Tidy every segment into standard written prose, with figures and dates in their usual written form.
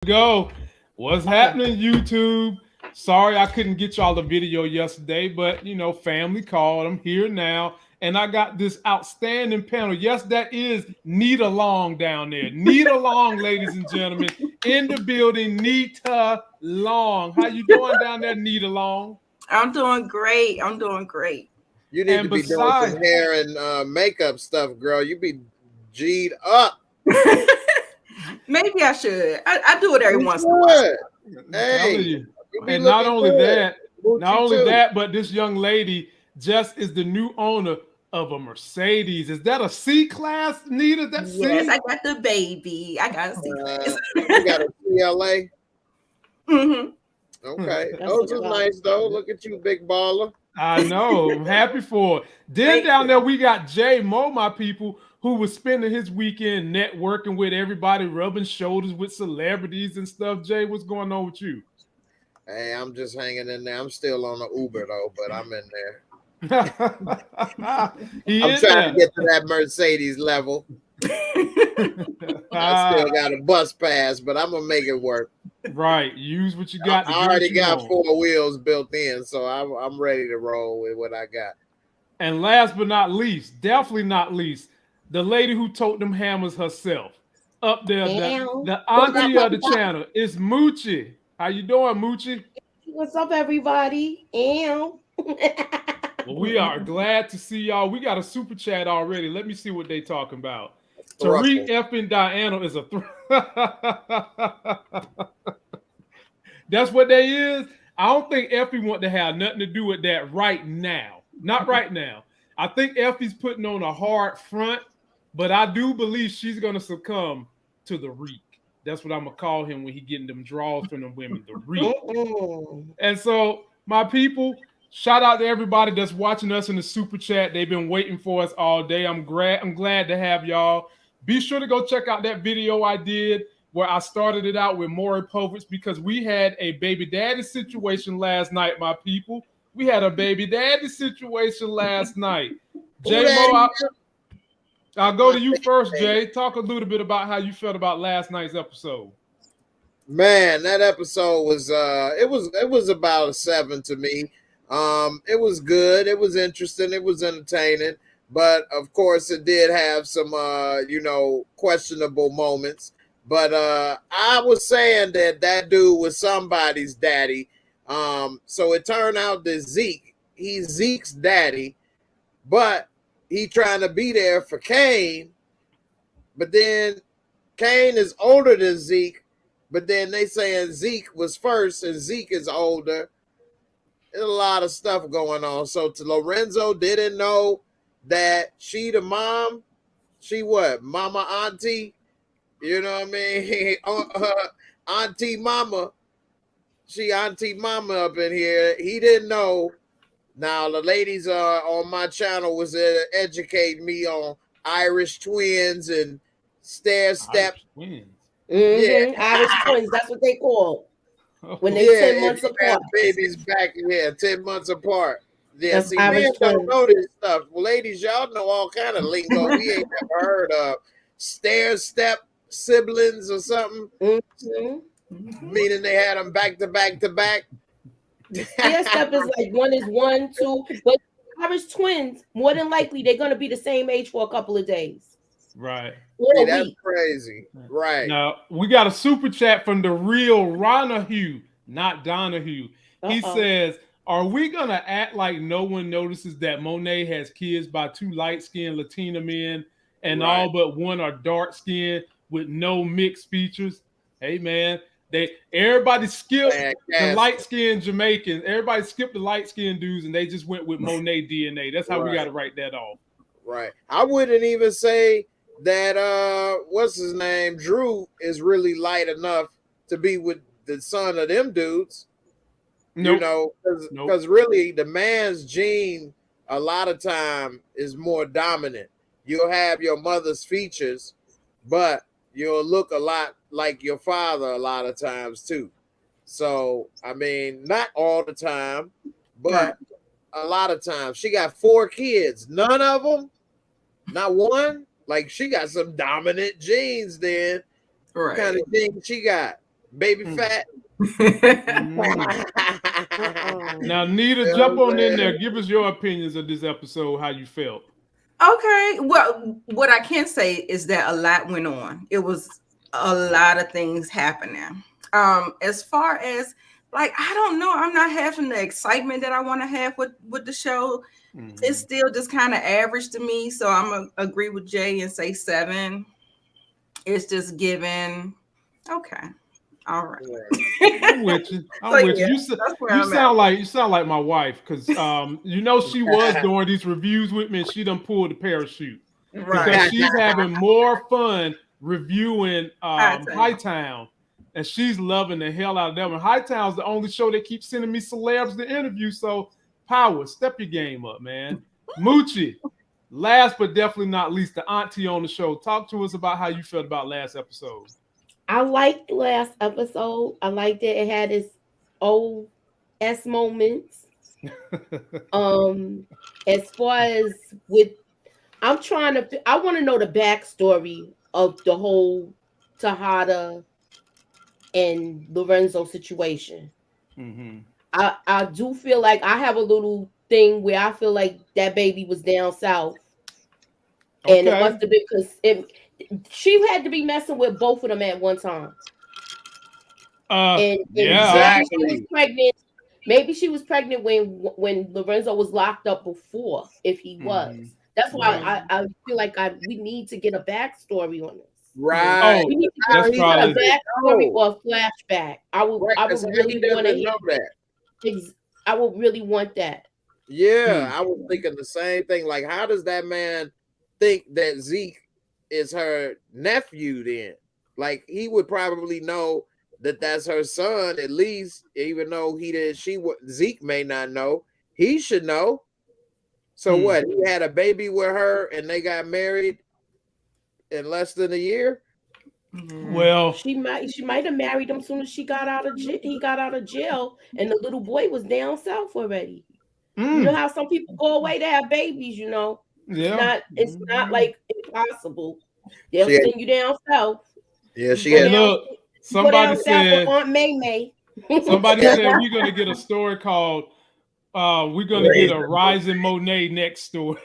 Go. What's happening, YouTube? Sorry I couldn't get y'all the video yesterday, but family called. I'm here now, and I got this outstanding panel. Yes, that is Nita Long down there. Nita Long, ladies and gentlemen, in the building. Nita Long. How you doing down there, Nita Long? I'm doing great. I'm doing great. You need to be doing some hair and makeup stuff, girl. You be G'd up. Maybe I should. I do it every once in a while. Hey, and not only that, but this young lady just is the new owner of a Mercedes. Is that a C class, Nita? That's yes, I got the baby. I got a C class. You got a CLA. Mm-hmm. Okay, those are nice though. Look at you, big baller. I know. I'm happy for it. Then down there we got Jay Mo, my people, who was spending his weekend networking with everybody, rubbing shoulders with celebrities and stuff. Jay, what's going on with you? Hey, I'm just hanging in there. I'm still on the Uber though, but I'm in there. I'm trying to get to that Mercedes level. I still got a bus pass, but I'm gonna make it work. Right, use what you got. I already got 4 wheels built in, so I'm ready to roll with what I got. And last but not least, definitely not least, the lady who told them hammers herself up there, the auntie of the channel is Moochie. How you doing, Moochie? What's up, everybody? Well, we are glad to see y'all. We got a super chat already. Let me see what they talking about. Tariq effing Diana is a That's what they is. I don't think Effie want to have nothing to do with that right now. Not right now. I think Effie's putting on a hard front, but I do believe she's going to succumb to the reek. That's what I'm going to call him when he getting them draws from the women, the reek. And so, my people, shout out to everybody that's watching us in the super chat. They've been waiting for us all day. I'm glad to have y'all. Be sure to go check out that video I did where I started it out with Maury Povich because we had a baby daddy situation last night, my people. We had a baby daddy situation last night. J-Mo, I'll go to you first, Jay. Talk a little bit about how you felt about last night's episode. Man, that episode was it was about a 7 to me. It was good. It was interesting. It was entertaining. But of course, it did have some, questionable moments. But I was saying that dude was somebody's daddy. So it turned out that he's Zeke's daddy, but he trying to be there for Kane. But then Kane is older than Zeke. But then they saying Zeke was first and Zeke is older. There's a lot of stuff going on. So to Lorenzo didn't know that she the mom, she what? Mama auntie, you know what I mean? Auntie mama, she auntie mama up in here. He didn't know. Now the ladies on my channel was educating me on Irish twins and stair step twins. Yeah, Irish twins. That's what they call when they 10 months apart. Babies back 10 months apart. Yeah, see, men don't know this stuff. Well, ladies, y'all know all kind of lingo we ain't never heard of. Stair step siblings or something. Meaning they had them back to back to back. Stair step is like one is 1, 2, but Irish twins, more than likely, they're going to be the same age for a couple of days. Right. See, that's crazy. Right. Now, we got a super chat from the real Ronahue, not Donahue. He says, are we going to act like no one notices that Monet has kids by 2 light-skinned Latina men and all but one are dark-skinned with no mixed features? Hey, man, everybody skipped the light-skinned Jamaicans. Everybody skipped the light-skinned dudes, and they just went with Monet DNA. That's how we got to write that off. Right. I wouldn't even say that, what's his name, Drew is really light enough to be with the son of them dudes. Nope. You know, because really the man's gene a lot of time is more dominant. You'll have your mother's features, but you'll look a lot like your father a lot of times too. So, I mean, not all the time, but a lot of times. She got 4 kids. None of them, not one. Like, she got some dominant genes then. What kind of genes she got? baby fat. Now, Nita, jump on in there. Give us your opinions of this episode, how you felt. Okay. Well, what I can say is that a lot went on. It was a lot of things happening. As far as like, I don't know, I'm not having the excitement that I want to have with the show. It's still just kind of average to me. So I'm gonna agree with Jay and say 7. It's just given. Okay. All right. I'm with you. I'm with you. You sound like my wife, because you know, she was doing these reviews with me and she done pulled the parachute. Right. Because she's having more fun reviewing Hightown. And she's loving the hell out of them. And Hightown's the only show that keeps sending me celebs to interview. So Power, step your game up, man. Moochie, last but definitely not least, the auntie on the show. Talk to us about how you felt about last episode. I liked last episode. I liked it. It had its OS moments. As far as with, I want to know the backstory of the whole Tejada and Lorenzo situation. I do feel like I have a little thing where I feel like that baby was down south. And it must have been because she had to be messing with both of them at one time. Exactly. Maybe she was pregnant when Lorenzo was locked up before, if he was. That's why I feel like we need to get a backstory on this. Right. We need to get a backstory or a flashback. I would really want to know that. I would really want that. Yeah, I was thinking the same thing. Like, how does that man think that Zeke is her nephew then? Like, he would probably know that that's her son, at least, even though Zeke may not know. He should know. So what? He had a baby with her and they got married in less than a year? Well, she might have married him soon as he got out of jail, and the little boy was down south already. You know how some people go away to have babies, you know. It's not like impossible. They'll send you down south. Yeah, she had. Look, somebody said Aunt May. Somebody said we're gonna get a story called we're gonna get a Rising Monet next story.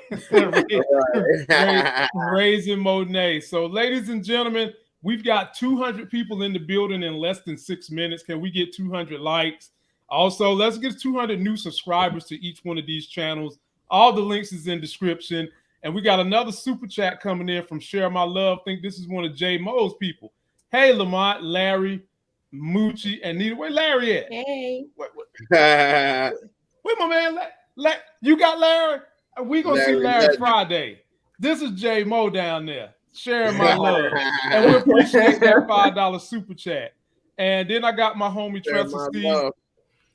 Raising Monet. So, ladies and gentlemen, we've got 200 people in the building in less than 6 minutes. Can we get 200 likes? Also, let's get 200 new subscribers to each one of these channels. All the links is in description. And we got another super chat coming in from Share My Love. I think this is one of J Mo's people. Hey, Lamont, Larry, Moochie, and Nita. Where Larry at? Hey. Wait, my man. You got Larry? We going to see Larry Friday. This is J Mo down there. Sharing my love. And we appreciate that $5 super chat. And then I got my homie Tressa Steve.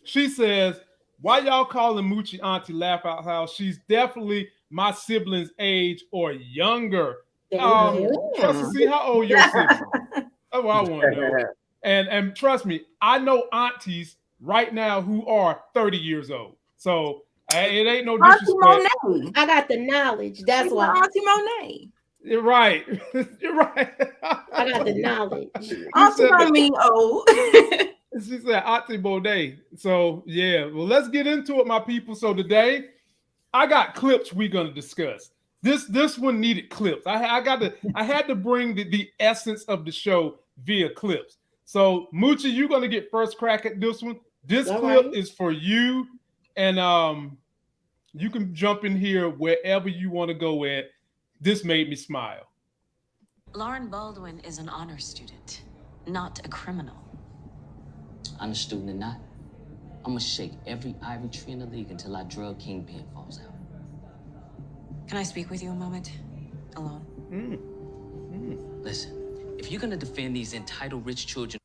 She says, why y'all calling Moochie Auntie Laugh Out House? She's definitely my sibling's age or younger. Tressa, see how old your sibling? That's what I want to know. And trust me, I know aunties right now who are 30 years old. So it ain't no disrespect. Monet. I got the knowledge. That's why. Auntie Monet. You're right. You're right. I got the knowledge. Auntie don't mean old. She said Auntie Monet. So yeah, well, let's get into it, my people. So today, I got clips we're gonna discuss. This one needed clips. I had to bring the essence of the show via clips. So Moochie, you're gonna get first crack at this one. This clip is for you, and you can jump in here wherever you want to go at. This made me smile. Lauren Baldwin is an honor student, not a criminal. I'm a student or not. I'm gonna shake every ivory tree in the league until our drug kingpin falls out. Can I speak with you a moment? Alone? Listen, if you're gonna defend these entitled rich children.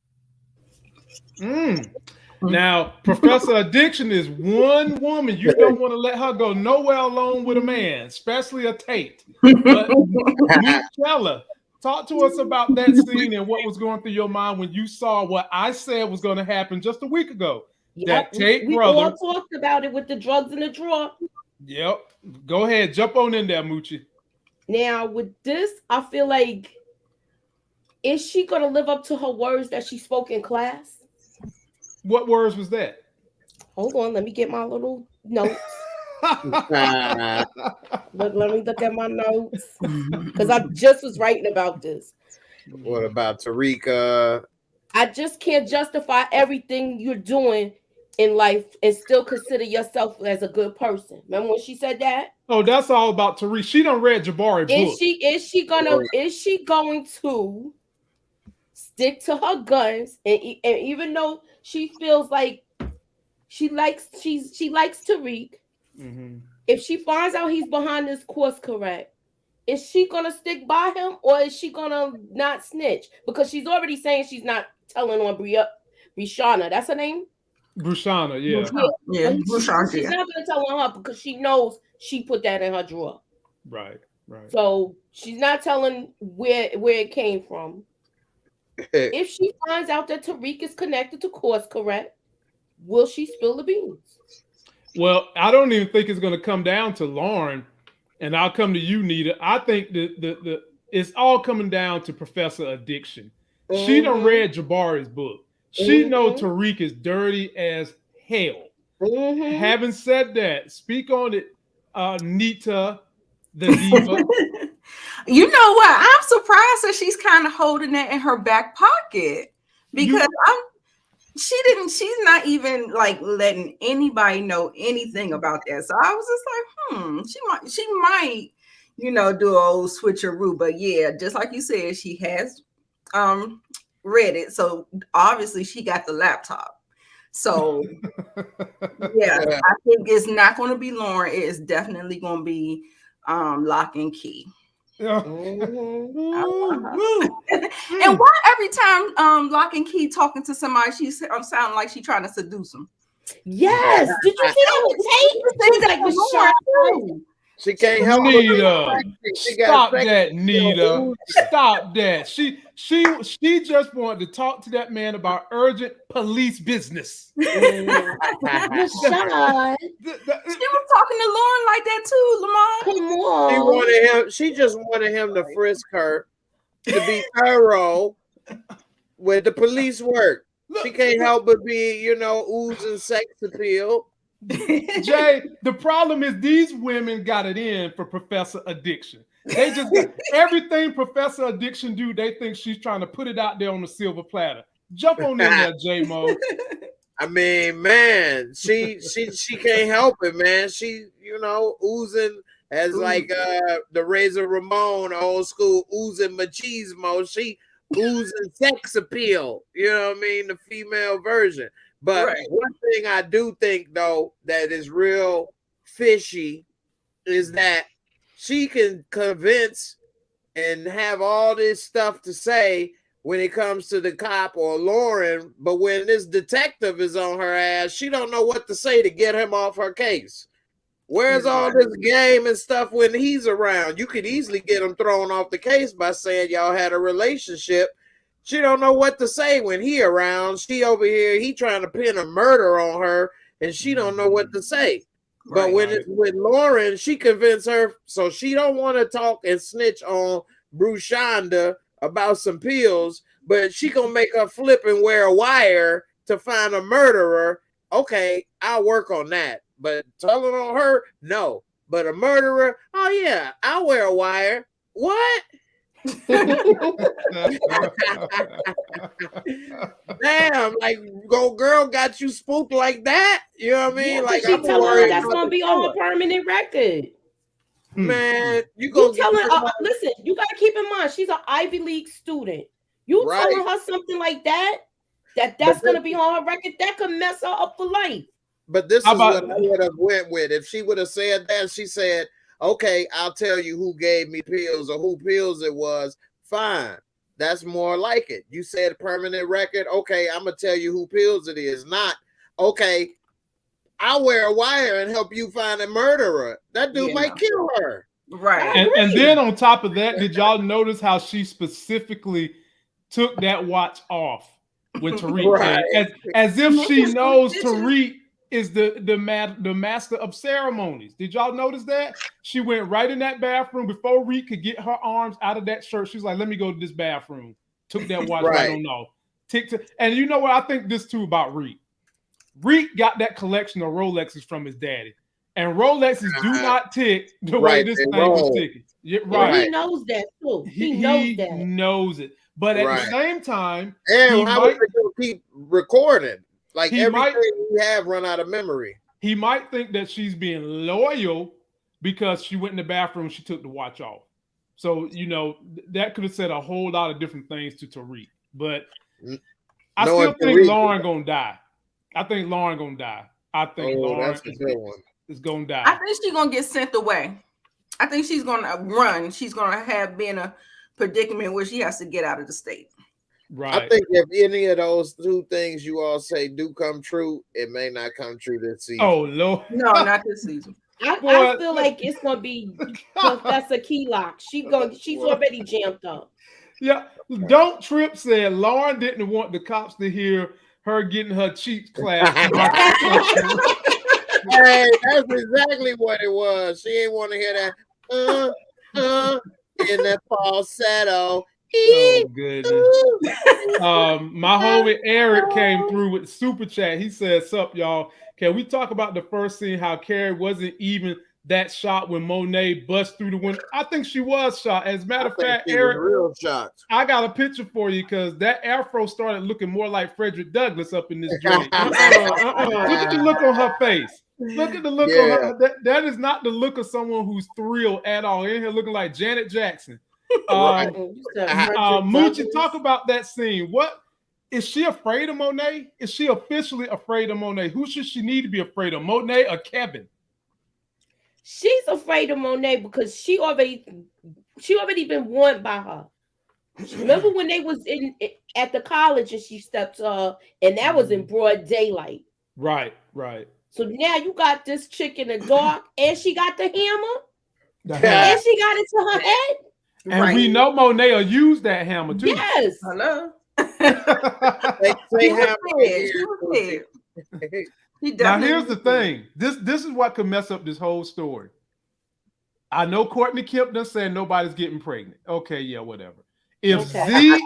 Now, Professor Addiction is one woman. You don't want to let her go nowhere alone with a man, especially a Tate. But Michelle, talk to us about that scene and what was going through your mind when you saw what I said was going to happen just a week ago. That Tate brother. We all talked about it with the drugs in the drawer. Yep. Go ahead. Jump on in there, Moochie. Now, with this, I feel like is she gonna live up to her words that she spoke in class? What words was that? Hold on, let me get my little notes. Ah, Let me look at my notes because I just was writing about this. what about Tariq? I just can't justify everything you're doing in life and still consider yourself as a good person. Remember when she said that? Oh, that's all about Tariq. She done read Jabari book. Is she going to stick to her guns and even though she feels like she likes Tariq, if she finds out he's behind this course correct, is she gonna stick by him or is she gonna not snitch? Because she's already saying she's not telling on Brianna. That's her name? Brushana, yeah. Yeah, She's not gonna tell on her because she knows she put that in her drawer. Right. So she's not telling where it came from. If she finds out that Tariq is connected to course correct, will she spill the beans? Well, I don't even think it's going to come down to Lauren, and I'll come to you, Nita. I think the it's all coming down to Professor Addiction. She done read Jabari's book. She know Tariq is dirty as hell. Having said that, speak on it, Nita, the diva. You know what? I'm surprised that she's kind of holding that in her back pocket because she's not even like letting anybody know anything about that. So I was just like, she might, do an old switcheroo. But yeah, just like you said, she has read it. So obviously she got the laptop. So yeah, I think it's not going to be Lauren. It is definitely going to be Lock and Key. And why every time Lock and Key talking to somebody, she sounding like she trying to seduce them? Yes. Did you see that with Tate? She's like, was shy. She can't help Nita. Stop that, Nita. Stop that. She just wanted to talk to that man about urgent police business. She was talking to Lauren like that too, Lamont. Come on. She just wanted him to frisk her, to be thorough with the police work. She can't help but be, oozing sex appeal. Jay, the problem is these women got it in for Professor Addiction. They just everything Professor Addiction do, they think she's trying to put it out there on the silver platter. Jump on in there, J-Mo. I mean, man, she can't help it, man. She, oozing as like the Razor Ramon old school oozing machismo. She oozing sex appeal. You know what I mean? The female version. But one thing I do think, though, that is real fishy is that she can convince and have all this stuff to say when it comes to the cop or Lauren, but when this detective is on her ass, she don't know what to say to get him off her case. Where's all this game and stuff when he's around? You could easily get him thrown off the case by saying y'all had a relationship. She don't know what to say when he around. She over here, he trying to pin a murder on her, and she don't know what to say. But when it's with Lauren, she convinced her, so she don't want to talk and snitch on Brushanda about some pills, but she gonna make her flip and wear a wire to find a murderer. Okay, I'll work on that. But telling on her, no. But a murderer, oh yeah, I'll wear a wire. What? Damn, like girl got you spooked like that. You know what I mean? Like she telling her that's gonna be on her permanent record. Man, you telling her, listen, you gotta keep in mind she's an Ivy League student. You telling her something like that's gonna be on her record, that could mess her up for life. But this is what I would have went with. If she would have said that, she said, okay, I'll tell you who gave me pills or who pills it was. Fine. That's more like it. You said permanent record. Okay, I'm going to tell you who pills it is. Not, okay, I'll wear a wire and help you find a murderer. That dude might kill her. Right. And then on top of that, did y'all notice how she specifically took that watch off when Tariq came? As if she knows Tariq is the master of ceremonies. Did y'all notice that? She went right in that bathroom before Reed could get her arms out of that shirt. She's like, let me go to this bathroom. Took that watch right on off. And you know what? I think this too about Reek. Reek got that collection of Rolexes from his daddy. And Rolexes do not tick the way this thing was ticking. Right. He knows that too. He knows it. But at the same time, and how was they going to keep recording? Like everything we have run out of memory. He might think that she's being loyal because she went in the bathroom, she took the watch off. So, you know, that could have said a whole lot of different things to Tariq. But I still think Lauren gonna die. I think Lauren is gonna die. I think she's gonna get sent away. I think she's gonna run. She's gonna be in a predicament where she has to get out of the state. Right. I think if any of those two things you all say do come true, it may not come true this season. Oh Lord, no, not this season. I feel like it's gonna be Professor Keylock. She's already jammed up. Yeah, Don't Trip said Lauren didn't want the cops to hear her getting her cheeks clapped. Hey, that's exactly what it was. She didn't want to hear that in that falsetto. Oh goodness. My homie Eric came through with super chat. He said, "Sup, y'all? Can we talk about the first scene? How Carrie wasn't even that shot when Monet bust through the window? I think she was shot. As a matter of fact, Eric, real shocked. I got a picture for you because that afro started looking more like Frederick Douglass up in this joint. Look at the look on her face. Look at the look on her. That is not the look of someone who's thrilled at all. In here looking like Janet Jackson. Moochie, talk about that scene. What is she afraid of Monet? Is she officially afraid of Monet? Who should she need to be afraid of, Monet or Kevin? She's afraid of Monet because she already been warned by her. Remember when they was at the college and she stepped and that was in broad daylight. Right. So now you got this chick in the dark and she got the hammer. And she got it to her head. And we know Monet will use that hammer too. Yes. Hello. Now here's the thing. This is what could mess up this whole story. I know Courtney Kemp done said nobody's getting pregnant. Okay, yeah, whatever. If Zeke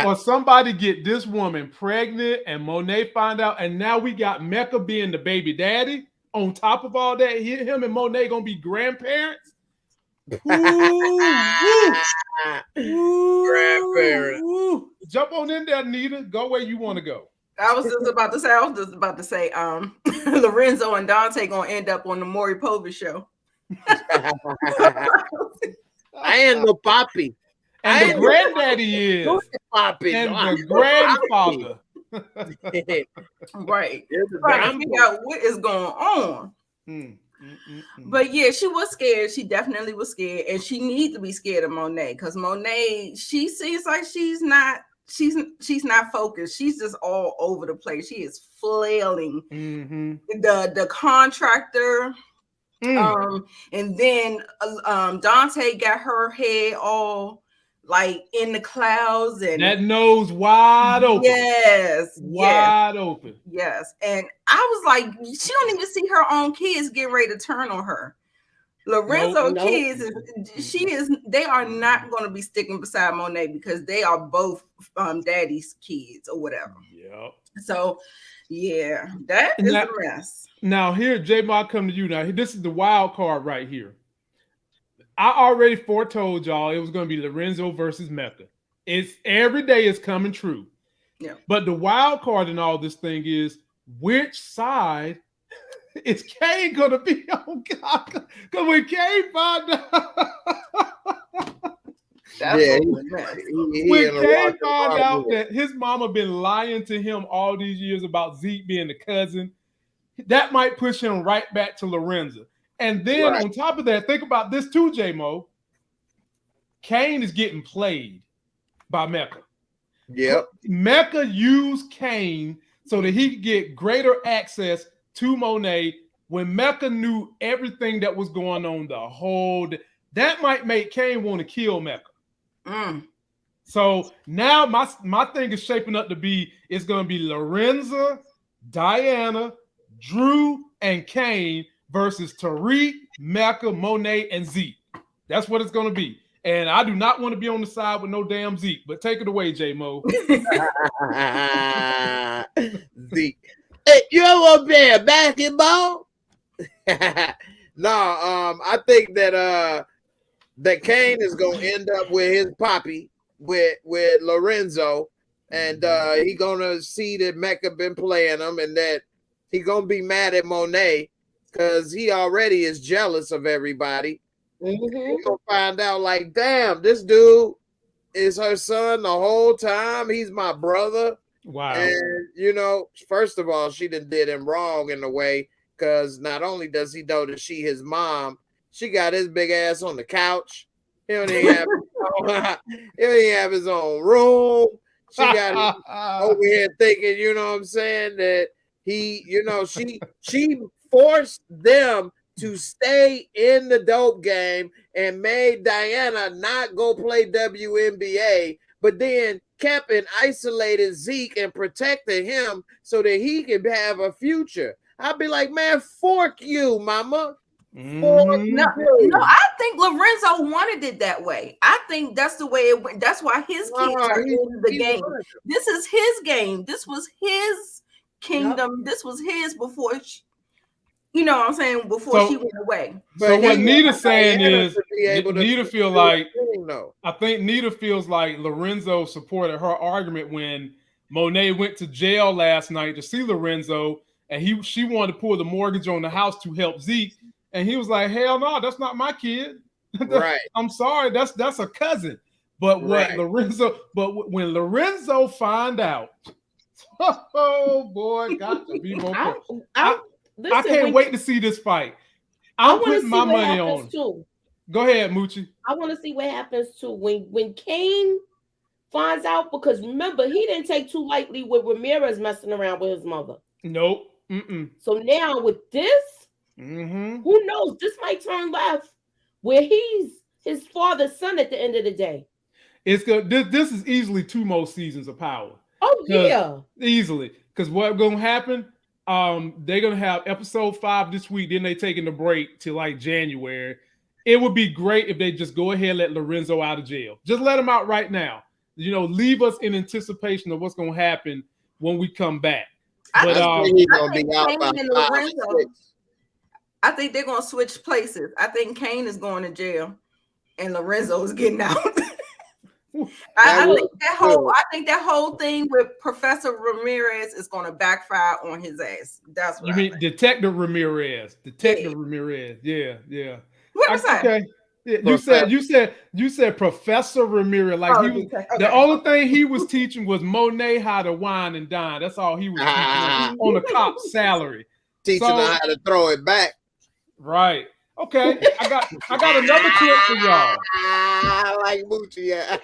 or somebody get this woman pregnant and Monet find out, and now we got Mecca being the baby daddy on top of all that, him and Monet gonna be grandparents. Grandparents. Jump on in there, Nita. Go where you want to go. I was just about to say, Lorenzo and Dante gonna end up on the Maury Povich show. I ain't no poppy. And the granddaddy is. Poppy. And the grandfather. Right. Trying to figure out what is going on. But yeah, she was scared. She definitely was scared. And she needs to be scared of Monet because Monet, she seems like she's not focused. She's just all over the place. She is flailing. The contractor. And then Dante got her head all like in the clouds and that nose wide open. Yes, wide open. Yes, and I was like, she don't even see her own kids getting ready to turn on her. Lorenzo kids, they are not going to be sticking beside Monet because they are both daddy's kids or whatever. Yep. So yeah, that is a mess. Now here, J-Mo, I come to you now. This is the wild card right here. I already foretold y'all it was going to be Lorenzo versus Mecca. It's every day is coming true. Yeah. But the wild card in all this thing is which side is Kane going to be on? God, because when Kane find out, when Kane find out that his mama been lying to him all these years about Zeke being the cousin, that might push him right back to Lorenzo. And then on top of that, think about this too, J-Mo. Kane is getting played by Mecca. Yep. Mecca used Kane so that he could get greater access to Monet when Mecca knew everything that was going on the whole day. That might make Kane want to kill Mecca. So now my thing is shaping up to be, it's going to be Lorenzo, Diana, Drew, and Kane versus Tariq, Mecca, Monet, and Zeke. That's what it's going to be. And I do not want to be on the side with no damn Zeke. But take it away, J-Mo. Zeke. Hey, you ever want to play a basketball? No, I think that Kane is gonna end up with his poppy with Lorenzo, and he gonna see that Mecca been playing him, and that he gonna be mad at Monet because he already is jealous of everybody. He gonna find out like, damn, this dude is her son the whole time. He's my brother. Wow. And first of all, she done did him wrong in a way, because not only does he know that she his mom, she got his big ass on the couch. He don't even have his own room. She got him over here thinking, you know what I'm saying, that he, she forced them to stay in the dope game and made Diana not go play WNBA, but then kept and isolated Zeke and protected him so that he could have a future. I'd be like, man, fork you, mama. No, I think Lorenzo wanted it that way. I think that's the way it went. That's why his kids are in the game. This is his game. This was his kingdom. Yep. This was his before she, you know what I'm saying, before she went away. So what Nita's saying is, Nita feel like, I think Nita feels like Lorenzo supported her argument when Monet went to jail last night to see Lorenzo, and she wanted to pull the mortgage on the house to help Zeke. And he was like, hell no, that's not my kid. Right. I'm sorry, that's a cousin. But when Lorenzo find out, oh boy, got to be more careful. I can't wait to see this fight. I'm putting my money on. Go ahead, Moochie. I want to see what happens too when Kane finds out, because remember, he didn't take too lightly with Ramirez messing around with his mother. Nope. So now with this, who knows? This might turn left, where he's his father's son at the end of the day. It's good. This is easily 2 more seasons of Power. Oh yeah, easily. Because what's gonna happen? They're gonna have episode 5 this week. Then they taking the break till like January. It would be great if they just go ahead and let Lorenzo out of jail. Just let him out right now. Leave us in anticipation of what's gonna happen when we come back. But he's gonna be out by 5 or 6. I think they're gonna switch places. I think Kane is going to jail, and Lorenzo is getting out. I think that whole thing with Professor Ramirez is going to backfire on his ass. That's what you mean, Detective Ramirez. Ramirez. Yeah. What was that? Okay. Yeah, you said Professor Ramirez. Like the only thing he was teaching was Monet how to wine and dine. That's all he was teaching on a cop's salary. Teaching her how to throw it back. Right. Okay. I got another clip for y'all. I like Moochie. Yeah.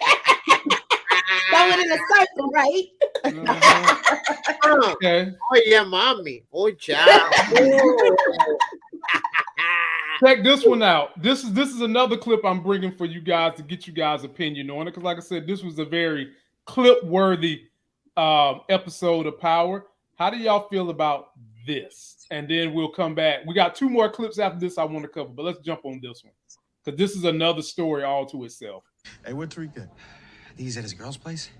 Going in a circle, right? Okay. Oh yeah, mommy. Oh child. Check this one out. This is another clip I'm bringing for you guys to get you guys' opinion on it. Because like I said, this was a very clip-worthy episode of Power. How do y'all feel about this? And then we'll come back. We got 2 more clips after this I want to cover, but let's jump on this one. Because this is another story all to itself. Hey, where'd Tariq at? I think he's at his girl's place.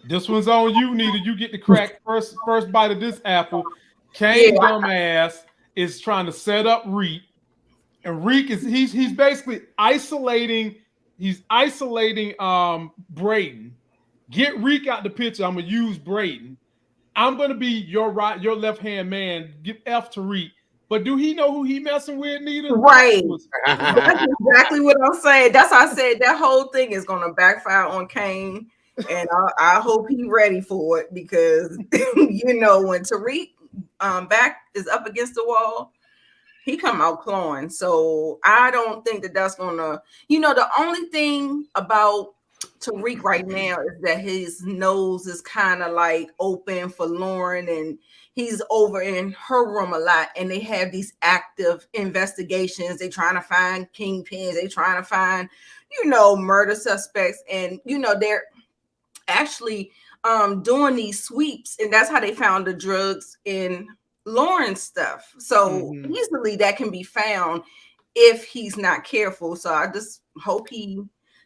This one's on you, Nita. You get to crack first bite of this apple. Kane dumbass is trying to set up Reek, and Reek is he's basically isolating. He's isolating Brayden. Get Reek out the picture. I'm gonna use Brayden. I'm gonna be your left hand man. Give F to Reek. But do he know who he messing with, Nita? Right. That's exactly what I'm saying. That's why I said that whole thing is gonna backfire on Kane. And I hope he's ready for it, because when Tariq back is up against the wall, he come out clawing. So I don't think that's gonna. The only thing about Tariq right now is that his nose is kind of like open for Lauren, and he's over in her room a lot, and they have these active investigations. They trying to find kingpins, they trying to find, murder suspects, and they're actually doing these sweeps, and that's how they found the drugs in Lauren's stuff. So easily that can be found if he's not careful. So I just hope he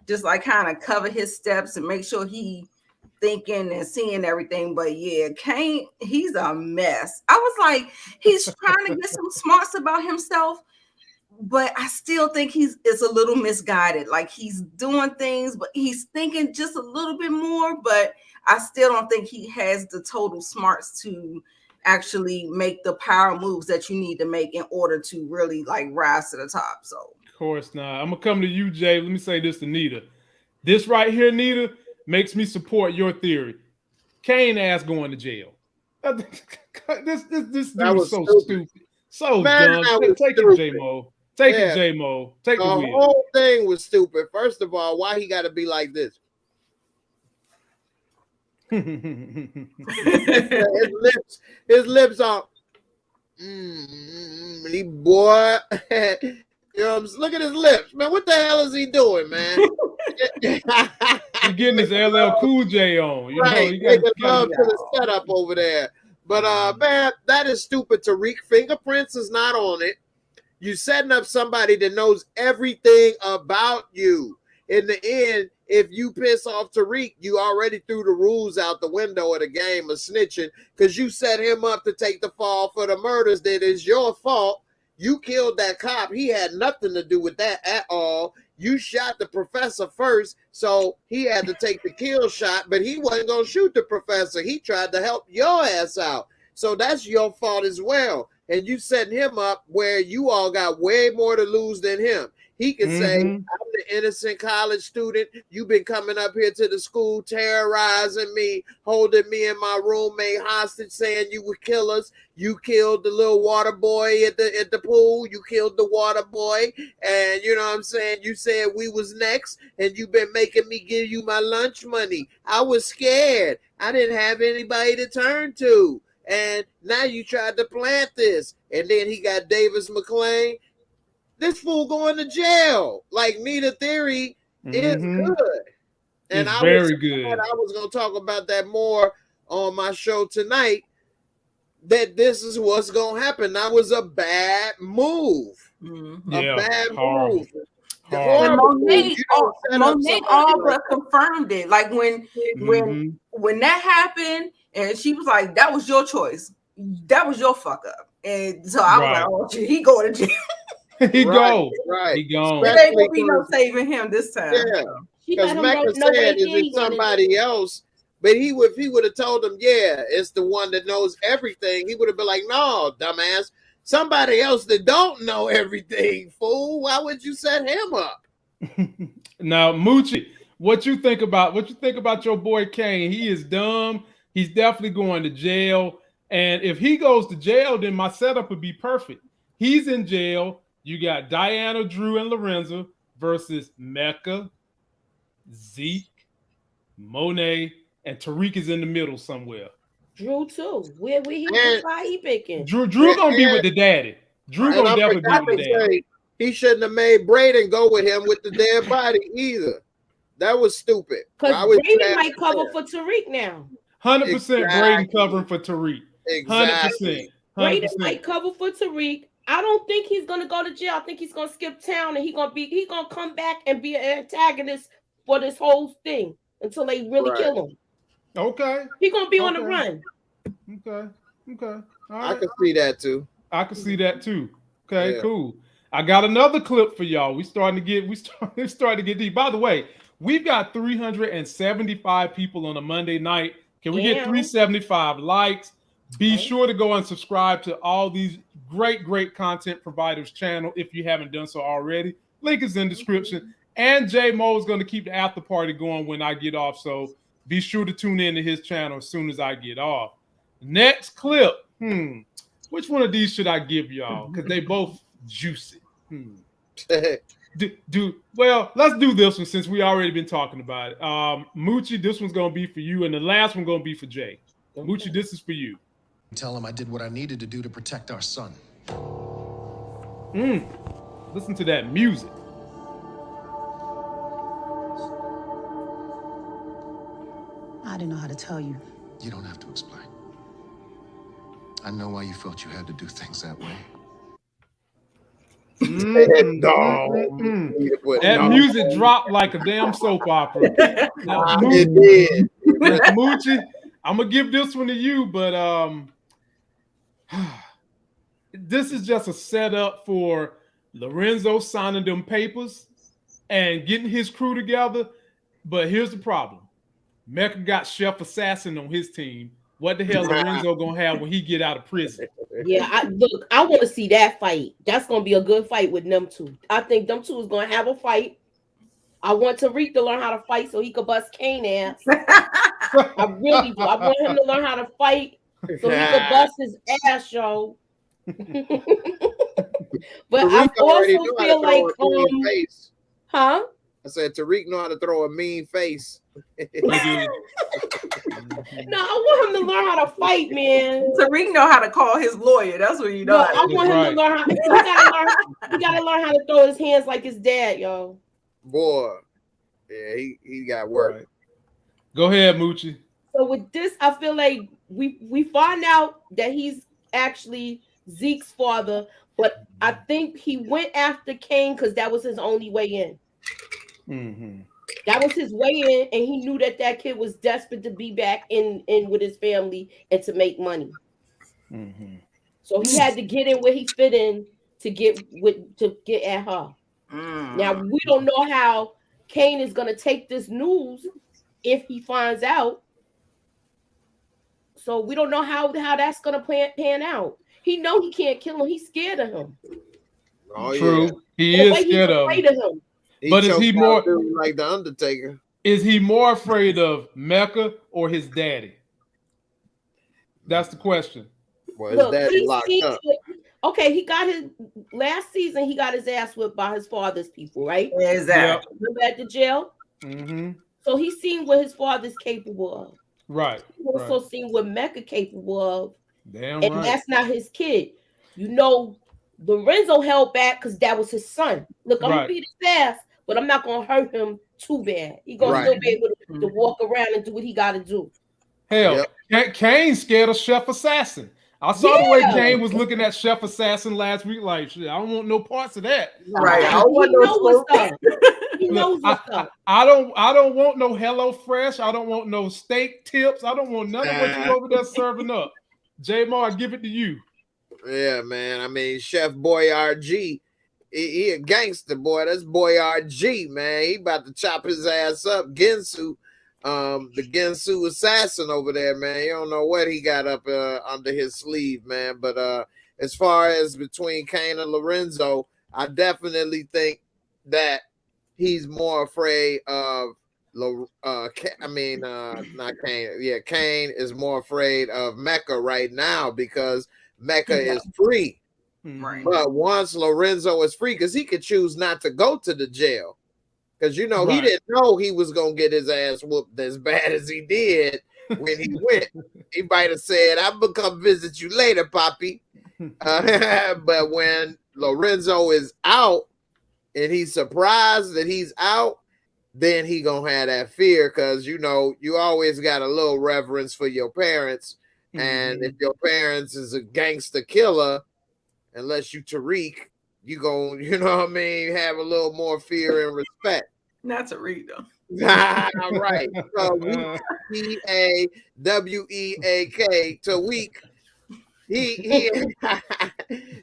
just like kind of cover his steps and make sure he thinking and seeing everything. But yeah, Kane, he's a mess. I was like, he's trying to get some smarts about himself, but I still think it's a little misguided. Like he's doing things, but he's thinking just a little bit more, but I still don't think he has the total smarts to actually make the power moves that you need to make in order to really like rise to the top. So of course not. I'm gonna come to you, Jay. Let me say this to Nita. This right here, Nita, makes me support your theory. Kane ass going to jail. This dude is so stupid. So dumb. Take it, J-Mo. Take it, J-Mo. Take the wheel. whole thing was stupid. First of all, why he got to be like this? his lips are boy. Look at his lips, man. What the hell is he doing, man? He's getting his LL Cool J on. You know, you got love to the setup over there. But man, that is stupid. Tariq, fingerprints is not on it. You setting up somebody that knows everything about you. In the end, if you piss off Tariq, you already threw the rules out the window of the game of snitching because you set him up to take the fall for the murders that is your fault. You killed that cop. He had nothing to do with that at all. You shot the professor first, so he had to take the kill shot, but he wasn't going to shoot the professor. He tried to help your ass out. So that's your fault as well. And you setting him up where you all got way more to lose than him. He can say, I'm the innocent college student. You've been coming up here to the school, terrorizing me, holding me and my roommate hostage, saying you would kill us. You killed the little water boy at the pool. You killed the water boy. And you know what I'm saying? You said we was next, and you've been making me give you my lunch money. I was scared. I didn't have anybody to turn to. And now you tried to plant this. And then he got Davis McClain. This fool going to jail. Like Nita theory is good. And it's very good. I was going to talk about that more on my show tonight, that this is what's going to happen. That was a bad move. A bad move. And Monet all but confirmed it. Like when that happened, and she was like, that was your choice. That was your fuck up. And so I was like, oh, he going to jail. He gone. There ain't gonna be no saving him this time. Yeah, because Mecca said, "Is it somebody else?" But if he would have told him, "Yeah, it's the one that knows everything," he would have been like, "No, dumbass, somebody else that don't know everything, fool. Why would you set him up?" Now, Moochie, what you think about your boy Kane? He is dumb. He's definitely going to jail. And if he goes to jail, then my setup would be perfect. He's in jail. You got Diana, Drew, and Lorenzo versus Mecca, Zeke, Monet, and Tariq is in the middle somewhere. Drew too. Where he picking? Drew gonna be with the daddy. Drew gonna definitely be with the daddy. He shouldn't have made Braden go with him with the dead body either. That was stupid. Because Braden might cover for Tariq now. 100% Braden covering for Tariq. 100%. Braden might cover for Tariq. I don't think he's gonna go to jail. I think he's gonna skip town and he's gonna come back and be an antagonist for this whole thing until they really kill him. Okay. He's gonna be on the run. Okay. All right. I can see that too. Okay, cool. I got another clip for y'all. We starting to get deep. By the way, we've got 375 people on a Monday night. Can we get 375 likes? Be sure to go and subscribe to all these great content providers channel if you haven't done so already. Link is in the description. And J Mo is going to keep the after party going when I get off. So be sure to tune in to his channel as soon as I get off. Next clip. Which one of these should I give y'all? Because they both juicy. Well, let's do this one since we already been talking about it. Moochie, this one's gonna be for you, and the last one gonna be for Jay. Okay. Moochie, this is for you. Tell him I did what I needed to do to protect our son. Listen to that music. I didn't know how to tell you. You don't have to explain. I know why you felt you had to do things that way. That music dropped like a damn soap opera. Now, It did. Moochie, I'm gonna give this one to you, but this is just a setup for Lorenzo signing them papers and getting his crew together. But here's the problem: Mecca got Chef Assassin on his team. What the hell Lorenzo gonna have when he get out of prison? Yeah, I want to see that fight. That's gonna be a good fight with them two. I think them two is gonna have a fight. I want Tariq to learn how to fight so he could bust Kane ass. I really do. I want him to learn how to fight so he could bust his ass, yo. But I also feel like huh? I said Tariq know how to throw a mean face. No, I want him to learn how to fight, man. Tariq know how to call his lawyer. That's what you know. No, I want him to learn how. He gotta learn how to throw his hands like his dad, yo. Boy, yeah, he got work. Right. Go ahead, Moochie. So with this, I feel like we find out that he's actually Zeke's father, but I think he went after Kane because that was his only way in. Mm-hmm. That was his way in, and he knew that that kid was desperate to be back in with his family and to make money. Mm-hmm. So he had to get in where he fit in to get at her. Now we don't know how Kane is gonna take this news if he finds out. So we don't know how that's gonna pan out. He know he can't kill him. He's scared of him. Oh, True, yeah. he is scared of him. But is he more like the Undertaker? Is he more afraid of Mecca or his daddy? That's the question. Well, his daddy locked up. Okay, he got his last season. He got his ass whipped by his father's people, right? Exactly. Yep. Remember at the jail. Mm-hmm. So he's seen what his father's capable of. Right. He also seen what Mecca capable of. Damn and right. That's not his kid. You know, Lorenzo held back because that was his son. Look, I'm gonna beat his ass, but I'm not gonna hurt him too bad. He gonna still be able to walk around and do what he got to do. Hell, Kane's scared of Chef Assassin. I saw the way Kane was looking at Chef Assassin last week. Like, shit, I don't want no parts of that. Right. I don't want no what's He knows what's up. I don't want no Hello Fresh. I don't want no steak tips. I don't want none of what you over there serving up. J-Mar, I give it to you. Yeah, man. I mean, Chef Boyardee, he a gangster, boy. That's Boyardee, man. He about to chop his ass up. Ginsu, the Ginsu assassin over there, man. You don't know what he got up under his sleeve, man. But as far as between Kane and Lorenzo, I definitely think that he's more afraid of not Kane. Yeah, Kane is more afraid of Mecca right now because Mecca is free. Right. But once Lorenzo is free, because he could choose not to go to the jail. Because, you know, he didn't know he was going to get his ass whooped as bad as he did when he went. He might have said, I'm going to come visit you later, Poppy. But when Lorenzo is out and he's surprised that he's out, then he going to have that fear because, you know, you always got a little reverence for your parents. And if your parents is a gangster killer, unless you Tariq, you going, you know what I mean, have a little more fear and respect. Not Tariq, though. Right. So T-A-W-E-A-K, Tariq. He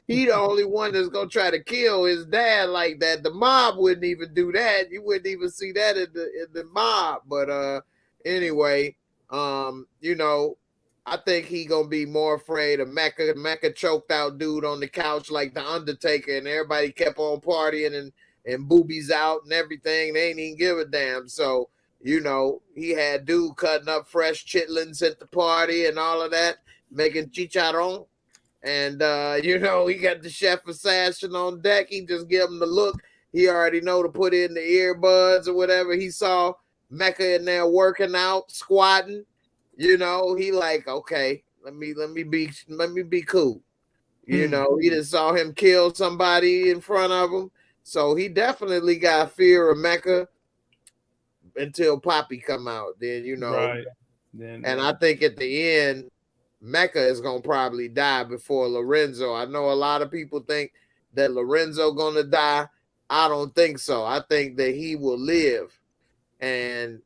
the only one that's gonna try to kill his dad like that. The mob wouldn't even do that. You wouldn't even see that in the mob. But anyway, you know, I think he gonna be more afraid of Mecca. Mecca choked out dude on the couch like the Undertaker, and everybody kept on partying and boobies out and everything. They ain't even give a damn. So, you know, he had dude cutting up fresh chitlins at the party and all of that, making chicharron. And you know, he got the Chef Assassin on deck. He just give him the look. He already know to put in the earbuds or whatever. He saw Mecca in there working out, squatting. You know, he like, okay, let me be cool. You know, he just saw him kill somebody in front of him. So he definitely got fear of Mecca until Poppy come out. Then, you know, Right. Then, and I think at the end, Mecca is going to probably die before Lorenzo. I know a lot of people think that Lorenzo going to die. I don't think so. I think that he will live. And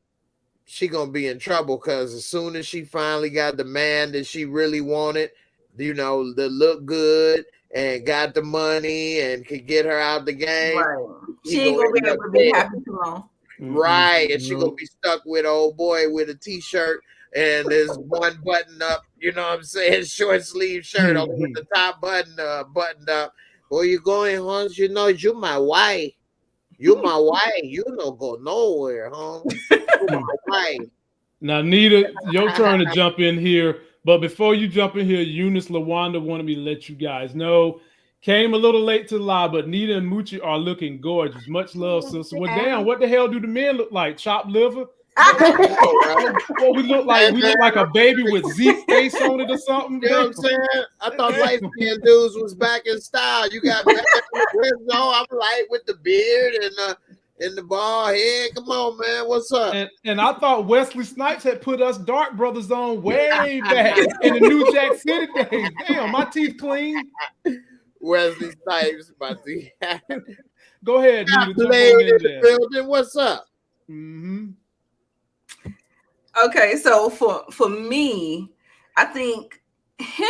she going to be in trouble because as soon as she finally got the man that she really wanted, you know, that looked good and got the money and could get her out the game. Right. She ain't going to be able to be happy too long. Right. And she going to be stuck with an old boy with a t-shirt and there's one button up, you know what I'm saying, short sleeve shirt over with the top button buttoned up. Where you going, Hans? You know, you my wife. You my wife. You don't go nowhere, huh? You my wife. Now, Nita, your turn to jump in here. But before you jump in here, Eunice LaWanda wanted me to let you guys know. Came a little late to the live, but Nita and Moochie are looking gorgeous. Much love, sister. Well, damn, what the hell do the men look like? Chopped liver? What we look like? We look like a baby with Zeke face on it or something. You know what I'm saying? I thought light skinned dudes was back in style. You got Mecca Lorenzo. I'm light with the beard and the bald head. Come on, man. What's up? And I thought Wesley Snipes had put us Dark Brothers on way back in the New Jack City days. Damn, my teeth clean. Wesley Snipes, my teeth. Go ahead, Nita. Jump on in there. Building. What's up? Mm-hmm. Okay, so for me, I think him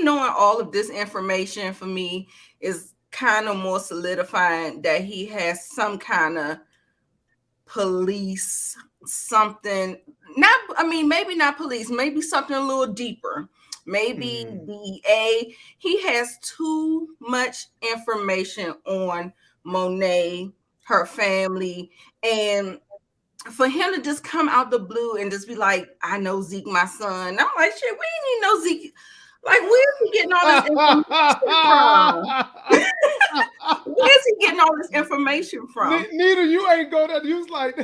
knowing all of this information for me is kind of more solidifying that he has some kind of police something. Maybe not police, maybe something a little deeper. Maybe DEA. He has too much information on Monet, her family, and for him to just come out the blue and just be like, I know Zeke, my son. I'm like, shit, we didn't even know Zeke. Like, where's he getting all this information from? Where's he getting all this information from? Nita, you ain't go there. You was like,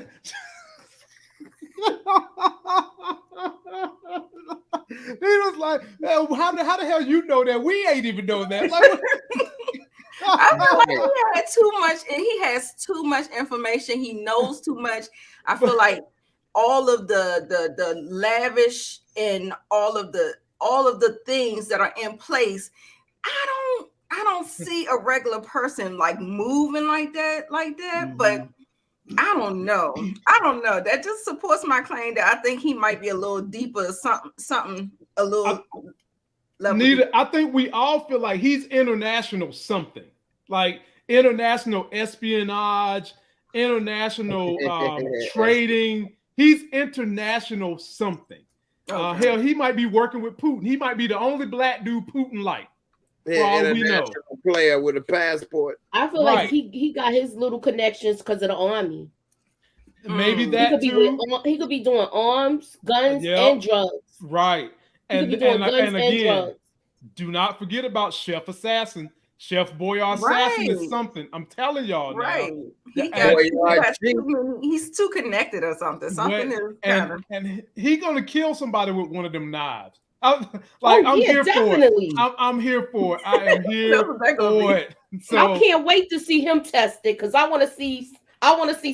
Nita's like, how the hell you know that? We ain't even know that. Like, I feel like he had too much, and he has too much information. He knows too much. I feel like all of the lavish and all of the things that are in place. I don't see a regular person like moving like that. But I don't know. That just supports my claim that I think he might be a little deeper, something a little. Nita, I think we all feel like he's international something, like international espionage, international trading. He's international something. Okay. Hell, he might be working with Putin. He might be the only black dude Putin like. Yeah, for all we know. Player with a passport. I feel like he got his little connections because of the army. Maybe that too. He could be doing arms, guns, and drugs. Right. And again, do not forget about Chef Assassin. Chef Boyard Assassin is something. I'm telling y'all now. He's too connected or something. Something is and he gonna kill somebody with one of them knives. I'm here definitely. for it. I'm here for it. I am here for it. So I can't wait to see him tested because I want to see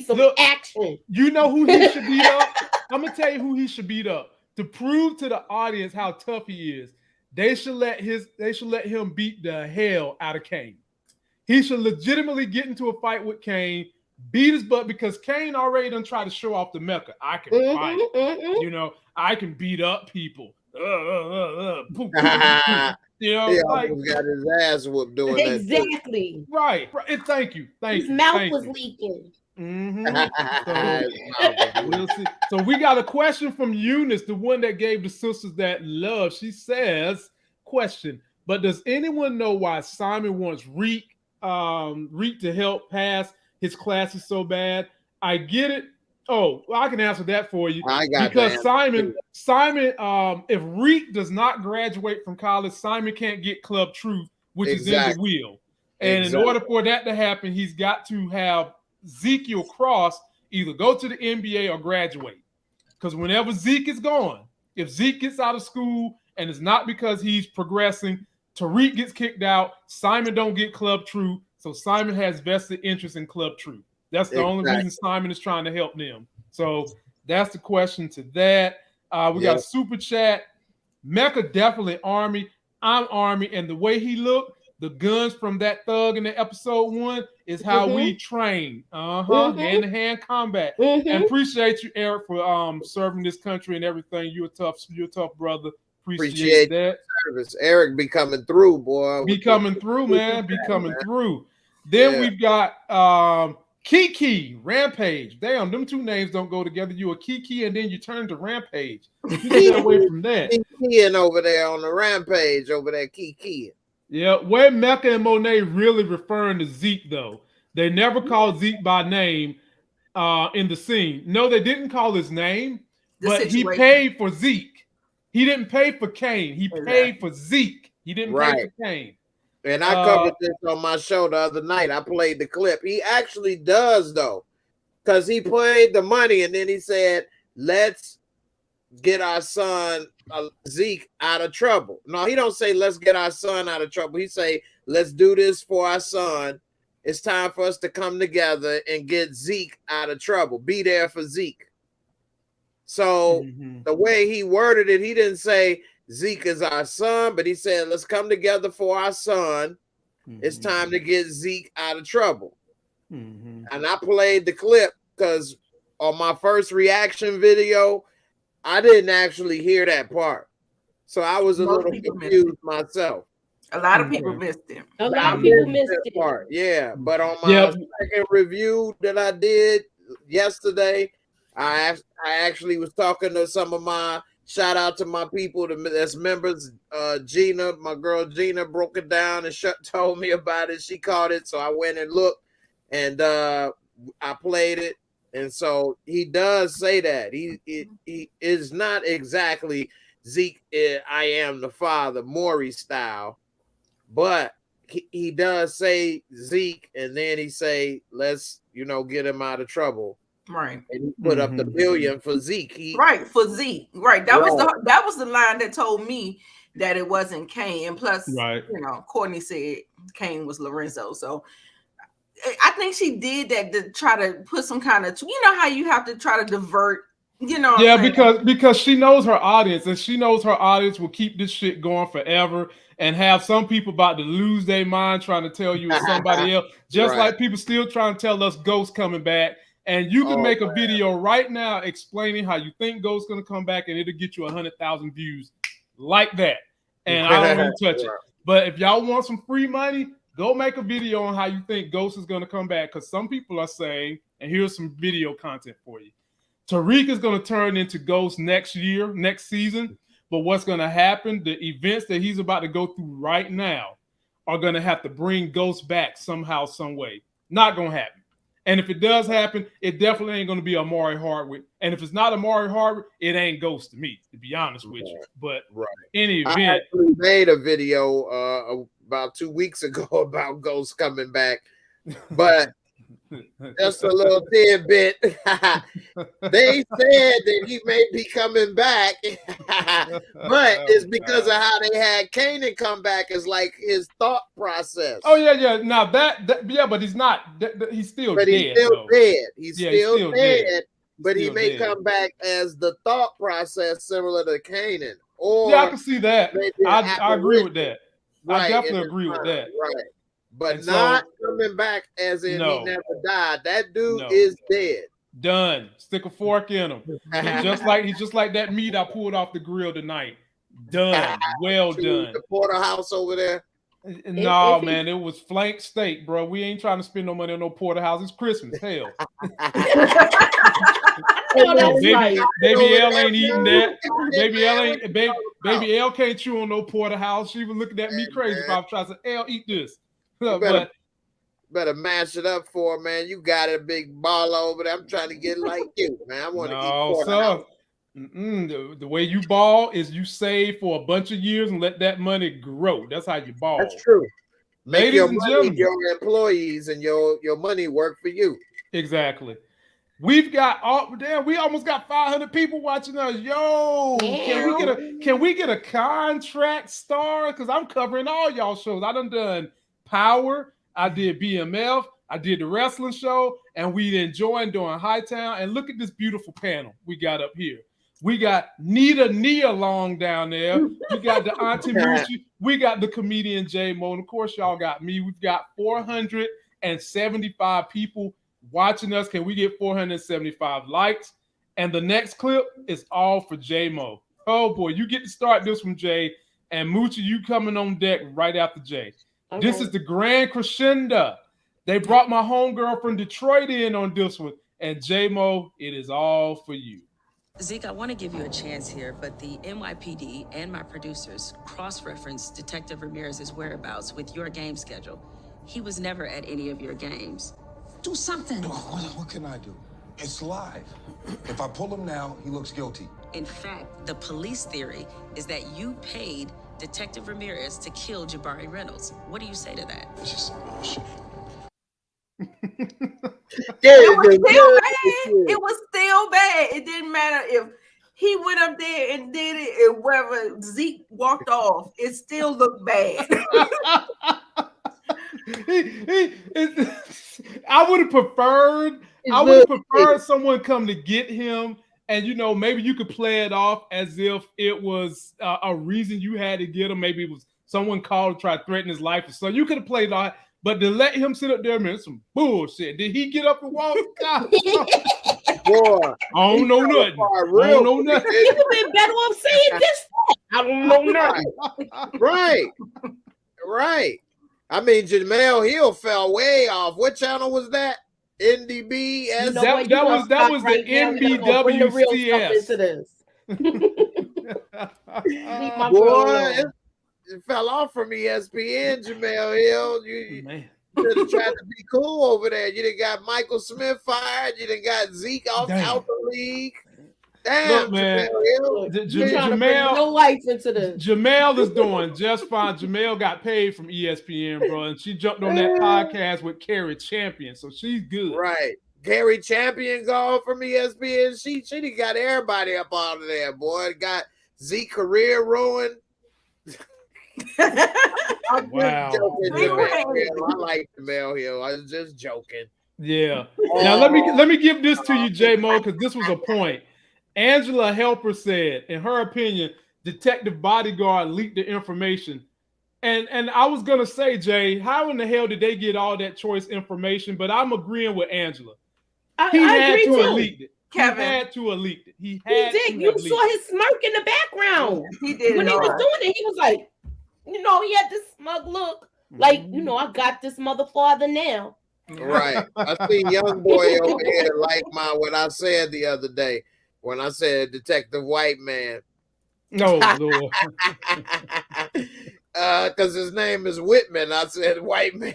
some action. You know who he should beat up? I'm gonna tell you who he should beat up to prove to the audience how tough he is. They should let him beat the hell out of Kane. He should legitimately get into a fight with Kane, beat his butt because Kane already done tried to show off the Mecca. I can fight. You know, I can beat up people. You know, he almost got his ass whooped doing that. Exactly. Right. Thank you. His mouth was leaking. So, we'll see. So we got a question from Eunice, the one that gave the sisters that love. She says, question, but does anyone know why Simon wants Reek to help pass his classes so bad? I get it. Oh, well, I can answer that for you. Because Simon, if Reek does not graduate from college, Simon can't get Club Truth, which is in the wheel. And in order for that to happen, he's got to have Ezekiel Cross either go to the NBA or graduate. Because whenever Zeke is gone, if Zeke gets out of school and it's not because he's progressing, Tariq gets kicked out, Simon don't get Club True, so Simon has vested interest in Club True. That's the only reason Simon is trying to help them. So that's the question to that. We got a super chat. Mecca definitely Army. I'm Army. And the way he looked, the guns from that thug in the episode 1 is how we train. Hand-to-hand combat. And appreciate you, Eric, for serving this country and everything. You're a tough brother. Appreciate that. Service. Eric be coming through, boy. Be coming through, man. Be coming through. Then we've got Kiki, Rampage. Damn, them two names don't go together. You a Kiki and then you turn to Rampage. You get away from that. Kikiing over there on the Rampage over there, Kiki. Yeah, where Mecca and Monet really referring to Zeke, though. They never called Zeke by name in the scene. No, they didn't call his name, but he paid for Zeke. He didn't pay for Kane. He paid for Zeke. He didn't pay for Kane. And I covered this on my show the other night. I played the clip. He actually does, though, because he paid the money and then he said, let's get our son Zeke out of trouble. No, he don't say let's get our son out of trouble. He say let's do this for our son. It's time for us to come together and get Zeke out of trouble. Be there for Zeke. So the way he worded it, he didn't say Zeke is our son, but he said let's come together for our son. It's time to get Zeke out of trouble. And I played the clip because on my first reaction video, I didn't actually hear that part. So I was a little confused myself. A lot of people missed it. A lot of people missed it. Part. Yeah, but on my second review that I did yesterday, I actually was talking to some of my, shout out to my people that's members. Gina, my girl Gina broke it down and told me about it. She caught it, so I went and looked and I played it. And so he does say that he is not exactly Zeke. I am the father, Maury style, but he does say Zeke, and then he say let's get him out of trouble. Right. And he put up the billion for Zeke. For Zeke. Right. That was the line that told me that it wasn't Kane. And plus, Courtney said Kane was Lorenzo. So I think she did that to try to put some kind of, how you have to try to divert, because she knows her audience, and she knows her audience will keep this shit going forever and have some people about to lose their mind trying to tell you it's somebody else, just like people still trying to tell us Ghost coming back. And you can make a video right now explaining how you think Ghost's going to come back, and it'll get you 100,000 views like that. And I don't even touch it. But if y'all want some free money, go make a video on how you think Ghost is going to come back, because some people are saying, and here's some video content for you, Tariq is going to turn into Ghost next season. But what's going to happen, the events that he's about to go through right now are going to have to bring Ghost back somehow, some way. Not going to happen. And if it does happen, it definitely ain't going to be Amari Hardwick. And if it's not Amari Hardwick, it ain't Ghost to me, to be honest with you. But any event. I actually made a video about 2 weeks ago about Ghost coming back. But just a little tidbit. They said that he may be coming back, but it's because of how they had Kane come back as like his thought process. Oh yeah. Now but he's not. He's still dead. He's still dead. He's still dead. But he may come back as the thought process similar to Kanan. Or I can see that. I agree with that. I definitely agree with that. Right. But not coming back as in he never died. That dude is dead. Done. Stick a fork in him. He's just like that meat I pulled off the grill tonight. Done. Well done. The porterhouse over there. No, man, it was flank steak, bro. We ain't trying to spend no money on no porterhouse. It's Christmas. Hell. Baby L ain't eating that. Baby L can't chew on no porterhouse. She was looking at me crazy if I was trying to say, L, eat this. Better mash it up for her, man. You got a big ball over there. I'm trying to get like you, man. I want to eat porterhouse. The way you ball is you save for a bunch of years and let that money grow. That's how you ball. That's true. Make Ladies your and money, gentlemen. your employees, and your money work for you. Exactly. We've got we almost got 500 people watching us. Yo, can we get a contract star? Because I'm covering all y'all shows. I done Power, I did BMF, I did the wrestling show, and we enjoying doing Hightown. And look at this beautiful panel we got up here. We got Nia Long down there. We got the Auntie Moochie. We got the comedian J Mo. And of course, y'all got me. We've got 475 people watching us. Can we get 475 likes? And the next clip is all for J Mo. Oh boy, you get to start this from Jay, and Moochie, you coming on deck right after Jay. Okay. This is the grand crescendo. They brought my homegirl from Detroit in on this one, and J Mo, it is all for you. Zeke, I want to give you a chance here, but the NYPD and my producers cross-referenced Detective Ramirez's whereabouts with your game schedule. He was never at any of your games. Do something. What can I do? It's live. If I pull him now, he looks guilty. In fact, the police theory is that you paid Detective Ramirez to kill Jabari Reynolds. What do you say to that? It's just some bullshit. It was still bad. It was still bad. It didn't matter if he went up there and did it, and whether Zeke walked off, it still looked bad. I would have preferred someone come to get him, and maybe you could play it off as if it was a reason you had to get him. Maybe it was someone called to try to threaten his life, so you could have played off. But to let him sit up there, man, it's some bullshit. Did he get up and walk? God, boy, I don't know nothing. I don't know nothing. You would have been better off saying this. I don't know nothing. Right. I mean, Jamel Hill fell way off. What channel was that? NDB? That was the NBWCS. Boy, it fell off from ESPN, Jamel Hill. You should have tried to be cool over there. You done got Michael Smith fired. You done got Zeke out the league. Damn, look, man. Jamel, no life into this. Jamel is doing just fine. Jamel got paid from ESPN, bro, and she jumped on that podcast with Carrie Champion, so she's good. Right. Carrie Champion gone from ESPN. She done got everybody up out of there, boy. Got Zeke career ruined. Wow. I like Jamel Hill. I was just joking. Yeah. Now let me give this to you, J Mo, because this was a point. Angela Helper said, in her opinion, Detective Bodyguard leaked the information. And I was gonna say, Jay, how in the hell did they get all that choice information? But I'm agreeing with Angela. He had to have leaked it. Kevin. He had to have leaked it. He did. You saw his smirk in the background. He did. When he was doing it, he was like, he had this smug look. Like, I got this mother father now. Right. I seen young boy over here like what I said the other day when I said Detective White Man. No, Lord. Because his name is Whitman. I said White Man.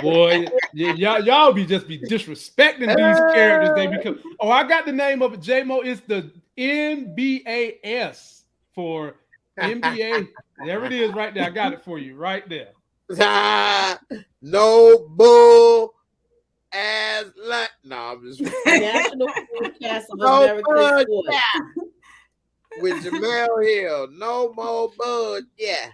Boy, y'all be disrespecting these characters. They become. Oh, I got the name of it. J-Mo is the NBAS for NBA. There it is right there. I got it for you right there. No bull as like. No, I'm just National Broadcast of American Sports. With Jamel Hill, no more bud. Yeah.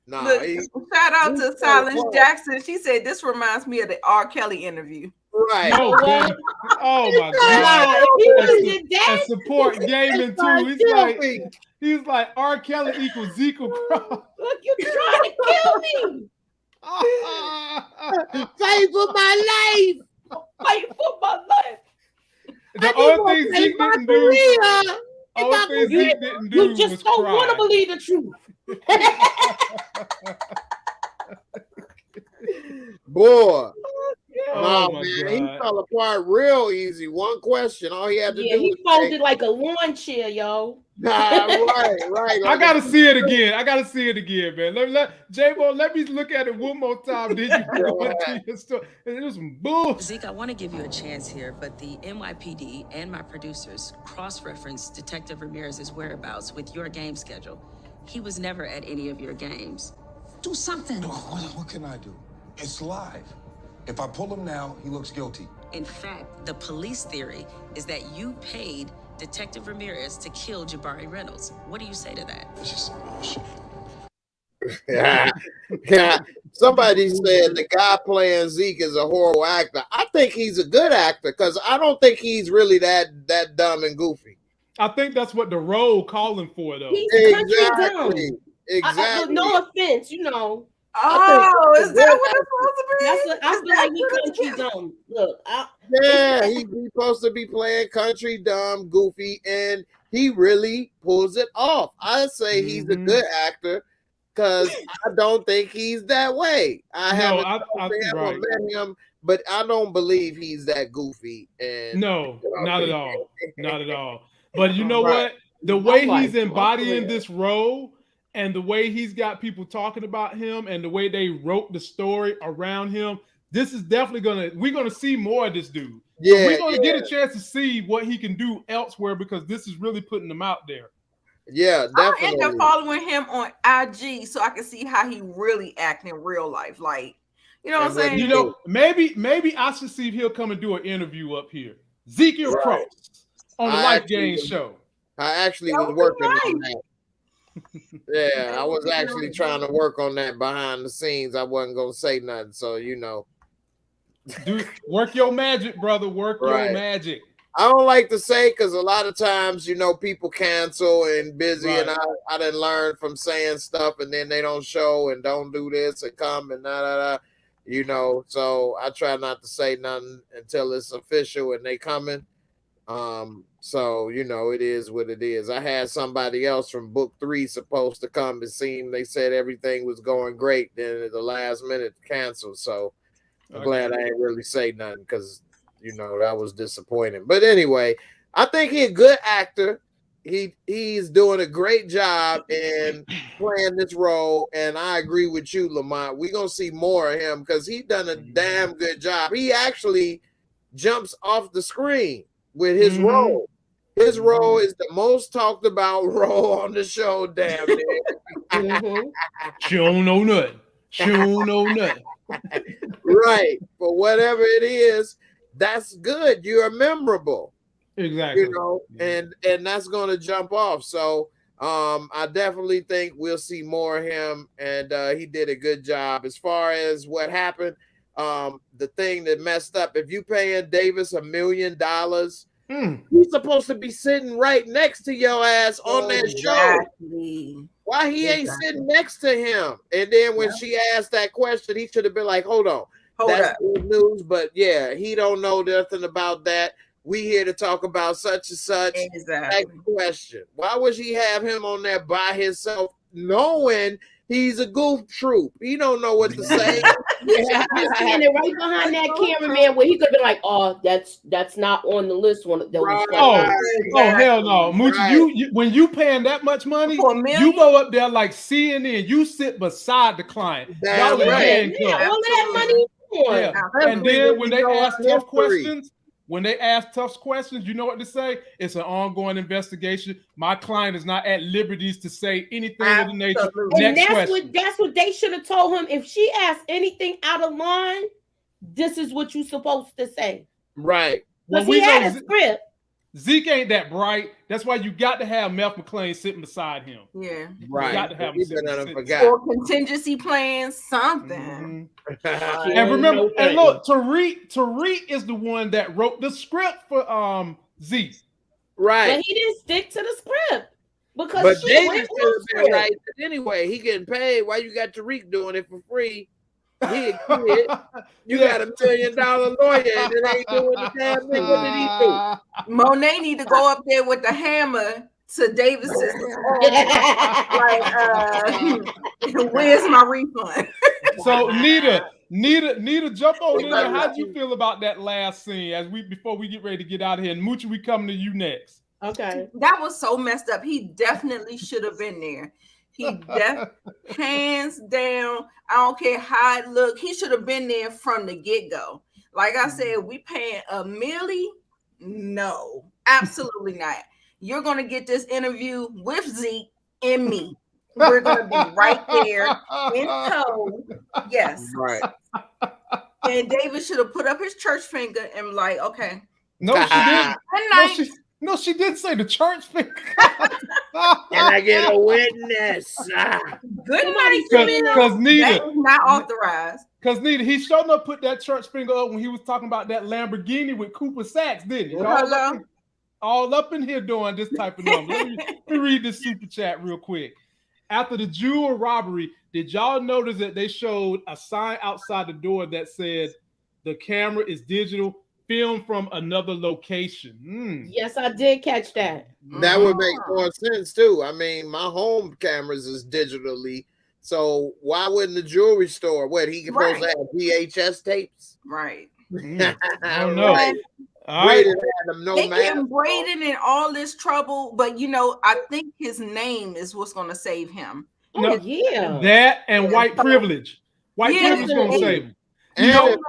No. Shout out to Silence Jackson. She said this reminds me of the R. Kelly interview. Right. Oh my God. And support gaming too. He's like R. Kelly equals Zeke. Look, you're trying to kill me. Fight for my life. Fight for my life. The only thing Zeke didn't do. You just don't want to believe the truth. Boy. Oh man, he fell apart real easy. One question. All he had to do he folded like a lawn chair, yo. Right. I gotta see it again, man. Let J-Bo, let me look at it one more time. Did you go into your story? It was some bullshit. Zeke, I want to give you a chance here, but the NYPD and my producers cross-referenced Detective Ramirez's whereabouts with your game schedule. He was never at any of your games. Do something. What can I do? It's live. If I pull him now, he looks guilty. In fact, the police theory is that you paid Detective Ramirez to kill Jabari Reynolds. What do you say to that? It's just bullshit. Yeah. Somebody said the guy playing Zeke is a horrible actor. I think he's a good actor because I don't think he's really that dumb and goofy. I think that's what the role calling for, though. He's country dumb. Exactly. No offense, you know. Oh, is that what it's supposed to be? That's what I feel like. He country dumb. Look, yeah, he's supposed to be playing country dumb, goofy, and he really pulls it off. I say he's a good actor because I don't think he's that way. I haven't met him, but I don't believe he's that goofy. And no, not at all, not at all. But you know what? The way he's embodying this role. And the way he's got people talking about him and the way they wrote the story around him, this is definitely we're gonna see more of this dude. Yeah, so we're gonna get a chance to see what he can do elsewhere because this is really putting him out there. Yeah, definitely. I end up following him on IG so I can see how he really act in real life. Like, you know what I'm saying? You know, maybe I should see if he'll come and do an interview up here. Zeke Cross on the Life Game show. I actually was working on that. Yeah, I was actually trying to work on that behind the scenes. I wasn't gonna say nothing, so you know. Dude, work your magic, brother. Work your magic. I don't like to say because a lot of times, you know, people cancel and busy, and I didn't learn from saying stuff, and then they don't show and don't do this and come and you know. So I try not to say nothing until it's official and they coming. So you know, it is what it is. I had somebody else from book 3 supposed to come and see him. They said everything was going great, then at the last minute canceled. So I'm glad I ain't really say nothing because you know that was disappointing. But anyway, I think he's a good actor. He's doing a great job in playing this role, and I agree with you, Lamont. We're gonna see more of him because he done a damn good job. He actually jumps off the screen with his role. His role is the most talked about role on the show, damn near. She don't know nothing. She don't know nothing. Right. But whatever it is, that's good. You're memorable. Exactly. You know, and that's gonna jump off. So I definitely think we'll see more of him, and he did a good job. As far as what happened, the thing that messed up, if you paying Davis $1 million, he's supposed to be sitting right next to your ass on that show. Why he ain't sitting next to him? And then when she asked that question, he should have been like, hold on. That's good news, but yeah, he don't know nothing about that. We here to talk about such and such. Exactly. Next question. Why would he have him on there by himself, knowing he's a goof troop? He don't know what to say. He's standing right behind that cameraman where he could be like, "Oh, that's not on the list." Hell no, Moochie! You when you paying that much money, you go up there like CNN. You sit beside the client. Y'all all that money. And then when they ask tough questions. When they ask tough questions, you know what to say? It's an ongoing investigation. My client is not at liberties to say anything of the nature. And that's what they should have told him. If she asked anything out of line, this is what you're supposed to say. Right. Because he had a script. Zeke ain't that bright. That's why you got to have Meth McClain sitting beside him. Yeah. Right. You got to have him or contingency plan, something. And remember, and look, Tariq is the one that wrote the script for Zeke. Right. But he didn't stick to the script. Because but David should been right. Anyway, he getting paid. Why you got Tariq doing it for free? He a kid. You got $1 million lawyer and it ain't doing the damn thing. What did he do? Monet need to go up there with the hammer to Davis's where's my refund? So Nita, jump on in there. How'd you feel about that last scene before we get ready to get out of here? And Moochie, we coming to you next. Okay. That was so messed up. He definitely should have been there. Hands down, I don't care how it looked. He should have been there from the get-go. Like I said, we paying $1 million? No, absolutely not. You're gonna get this interview with Zeke and me. We're gonna be right there in tow. Yes. Right. And David should have put up his church finger and like, okay. No, she didn't. Good night. No, she did say the church finger. Can I get a witness? Good night, because Nita, that is not authorized. Because Nita, he showed up put that church finger up when he was talking about that Lamborghini with Cooper Sacks, didn't he? All up in here doing this type of number. Let me read this super chat real quick. After the jewel robbery, did y'all notice that they showed a sign outside the door that said the camera is digital, filmed from another location? Yes, I did catch that. That would make more sense too. I mean, my home cameras is digitally, so why wouldn't the jewelry store? What, he supposed to have VHS tapes? Right. I don't know. Right. Braden had them, no they mask. getting Braden in all this trouble, but you know, I think his name is what's going to save him. Oh yeah, that and white privilege. White privilege going to save him. And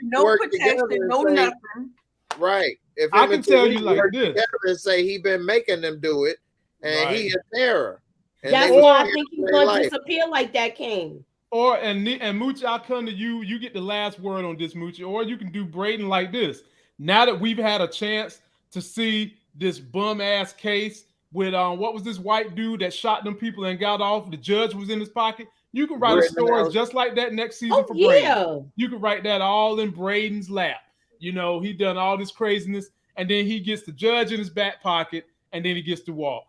no protection, no nothing. Right. If I can tell you like this, and say he been making them do it, and he a terror. That's why I think he's going to disappear like that, Kane. Or and Moochie, I'll come to you. You get the last word on this, Moochie. Or you can do Braden like this. Now that we've had a chance to see this bum ass case with what was this white dude that shot them people and got off? The judge was in his pocket. You can write a story just like that next season for Braden. You can write that all in Braden's lap. You know, he done all this craziness, and then he gets the judge in his back pocket, and then he gets to walk.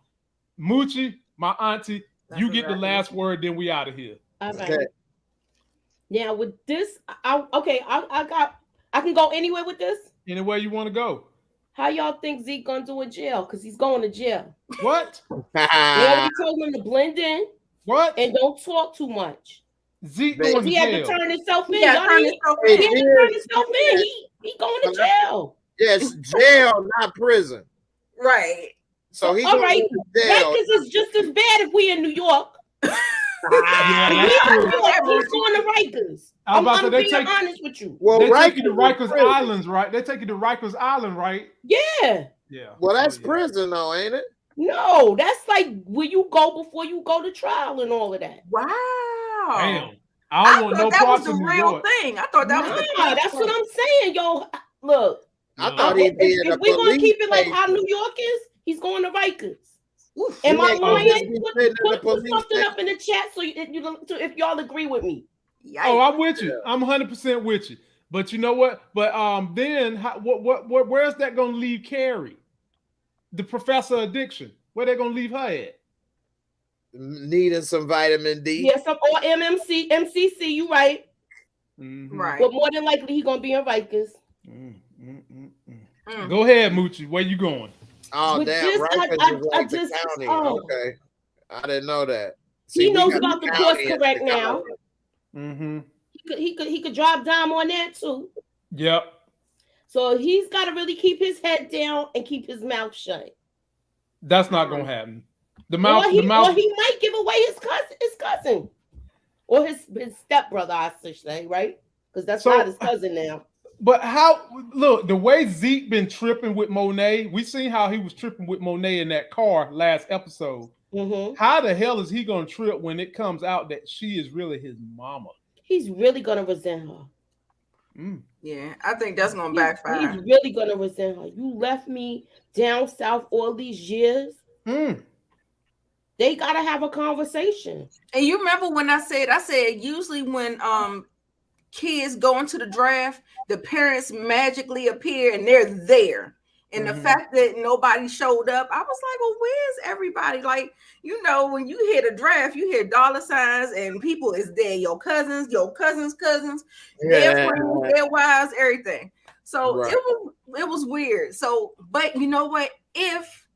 Moochie, my auntie, you get the last word, then we out of here. All right. Okay. Now with this, I can go anywhere with this. Anywhere you want to go. How y'all think Zeke gonna do in jail? Because he's going to jail. What? They already told him to blend in. What? And don't talk too much. Zeke going to he jail. Had to turn himself in. He had to turn himself in. He going to jail. Yes, jail, not prison. Right. So he's all right. Rikers is just as bad if we in New York. He's going to Rikers. I'm being honest with you. Well, they take you to Rikers Islands, right? They take you to Rikers Island, right? Yeah. Yeah. Well, that's prison, though, ain't it? No, that's like where you go before you go to trial and all of that. Wow. Damn. I don't want no that was parts the of New real York. thing. I thought that was that's what I'm saying, yo. Look, I thought he'd be in a if we're gonna keep it like station. how New York is, he's going to Rikers. Oof. Am I lying? Put police something up in the chat so if y'all agree with me. Yikes. Oh, I'm with you. I'm 100% with you. But you know what? But then where's that gonna leave Carrie? The professor addiction. Where they gonna leave her at? Needing some vitamin D. Yeah, some or MCC. You right? Mm-hmm. Right. But more than likely, he gonna be in Rikers. Go ahead, Moochie. Where you going? Oh, With damn. this, Rikers is like the county. Okay. I didn't know that. He knows about the course correct now. Mm-hmm. He could drop down on that too. Yep. So he's got to really keep his head down and keep his mouth shut. That's not gonna happen. Or he might give away his cousin, or his stepbrother, I should say, right? Because that's not his cousin now. But look, the way Zeke been tripping with Monet, we seen how he was tripping with Monet in that car last episode. Mm-hmm. How the hell is he gonna trip when it comes out that she is really his mama? He's really gonna resent her. Yeah, I think that's gonna backfire. He's really gonna resent her. You left me down south all these years. They gotta have a conversation. And you remember when I said usually when kids go into the draft, the parents magically appear and they're there. And the fact that nobody showed up, I was like, well, where's everybody? Like, you know, when you hear the draft, you hear dollar signs and people is there, your cousins, cousins, their friends, their wives, everything. So it was weird. So, but you know what? If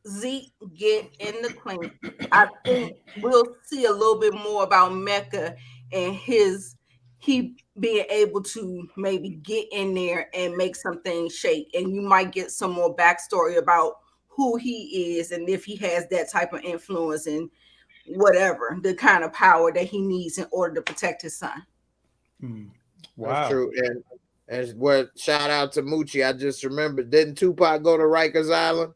Zeke get in the clean, I think we'll see a little bit more about Mecca and he being able to maybe get in there and make some things shake. And you might get some more backstory about who he is and if he has that type of influence and whatever, the kind of power that he needs in order to protect his son. Wow. That's true. And what, shout out to Moochie, I just remembered, didn't Tupac go to Rikers Island?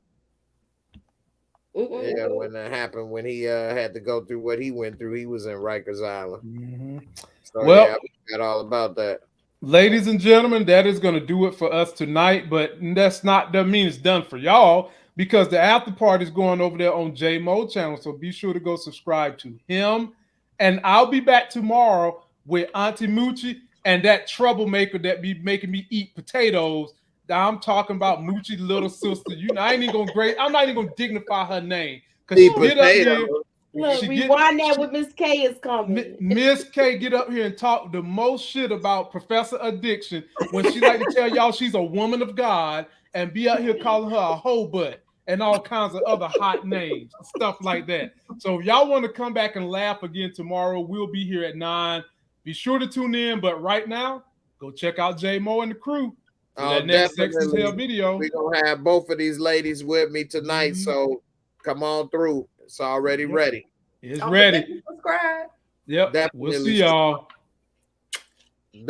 Yeah, when that happened, when he had to go through what he went through, he was in Rikers Island. So Well, yeah, I forgot all about that. Ladies and gentlemen, that is going to do it for us tonight, but doesn't mean it's done for y'all, because the after party is going over there on Moochie Channel. So be sure to go subscribe to him. And I'll be back tomorrow with Auntie Moochie and that troublemaker that be making me eat potatoes. I'm talking about Moochie's little sister. I'm not even gonna dignify her name. Because she get up here. Look, rewind that with Miss K is coming. Miss K get up here and talk the most shit about Professor Addiction when she like to tell y'all she's a woman of God and be out here calling her a hoe butt and all kinds of other hot names, stuff like that. So if y'all want to come back and laugh again tomorrow, we'll be here at 9. Be sure to tune in. But right now, go check out J Mo and the crew for that next Sex as Hell video. We're going to have both of these ladies with me tonight. So come on through. It's already ready. It's ready. Subscribe. Yep. Definitely. We'll see y'all. Dude.